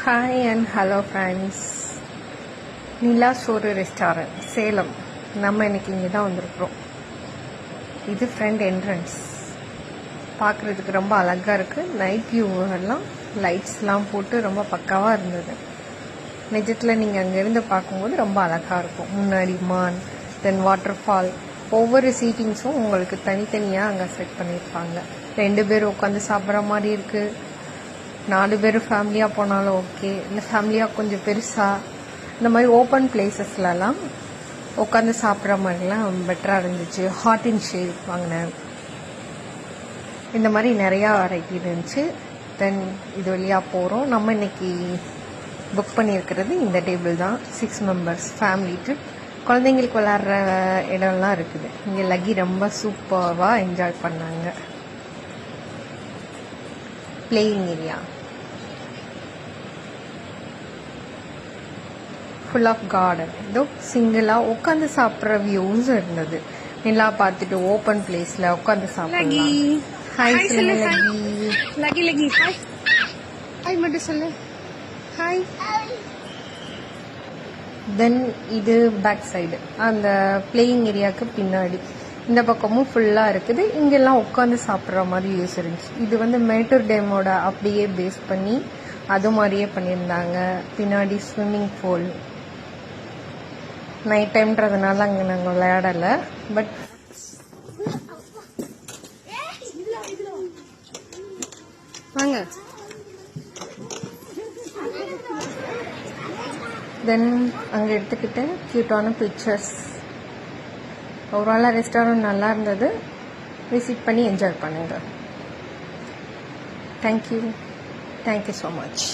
Hi and hello friends. Nila Soru restaurant Salem. நம்ம இன்னைக்கு இங்கே தான் வந்திருக்கிறோம். இது ஃப்ரண்ட் என்ட்ரன்ஸ். பார்க்குறதுக்கு ரொம்ப அழகாக இருக்குது. நைட் வியூவெல்லாம் லைட்ஸ்லாம் போட்டு ரொம்ப பக்காவாக இருந்தது. நிஜத்தில் நீங்கள் அங்கேருந்து பார்க்கும்போது ரொம்ப அழகாக இருக்கும். முன்னாடி மான், தென் வாட்டர் ஃபால், ஒவ்வொரு சீட்டிங்ஸும் உங்களுக்கு தனித்தனியாக அங்கே செட் பண்ணியிருப்பாங்க. 2 பேர் உட்காந்து சாப்பிட்ற மாதிரி இருக்குது. 4 பேர் ஃபேமிலியாக போனாலும் ஓகே, இல்லை ஃபேமிலியாக கொஞ்சம் பெருசாக இந்த மாதிரி ஓப்பன் பிளேசஸ்லலாம் உட்காந்து சாப்பிட்ற மாதிரிலாம் பெட்டராக இருந்துச்சு. ஹாட் அண்ட் ஷேக் வாங்கினேன். இந்த மாதிரி நிறையா வெரைட்டி இருந்துச்சு. தென் இது வழியாக போகிறோம். நம்ம இன்னைக்கு புக் பண்ணியிருக்கிறது இந்த டேபிள் தான். 6 மெம்பர்ஸ் ஃபேமிலி ட்ரிப். குழந்தைங்களுக்கு விளாட்ற இடம்லாம் இருக்குது. இங்கே லக்கி ரொம்ப சூப்பராக என்ஜாய் பண்ணாங்க. Playing area full of garden. ஏதோ சிங்கிளாக உட்காந்து சாப்பிட்ற வியூஸ் இருந்தது. நிலா பார்த்துட்டு ஓப்பன் பிளேஸில் உட்காந்து சாப்பிடலாம். ஹாய் சொல்லு லக்கி. Lucky hi. ஹாய் மட்டும் சொல்லு. ஹாய். தென் இது பேக் சைடு, அந்த பிளேயிங் ஏரியாவுக்கு பின்னாடி இந்த பக்கமும் ஃபுல்லாக இருக்குது. இங்கெல்லாம் உட்காந்து சாப்பிட்ற மாதிரி யூஸ் இருந்துச்சு. இது வந்து மேட்டூர் டேமோட அப்படியே பேஸ் பண்ணி அது மாதிரியே பண்ணியிருந்தாங்க. பின்னாடி ஸ்விம்மிங் பூல். நைட் டைம்ன்றதுனால அங்கே நாங்கள் விளையாடலை. பட் வாங்க. தென் அங்கே எடுத்துக்கிட்ட க்யூட்டான பிக்சர்ஸ். ஓவராலாக ரெஸ்டாரண்ட் நல்லா இருந்தது. விசிட் பண்ணி என்ஜாய் பண்ணுங்கள். Thank you so much.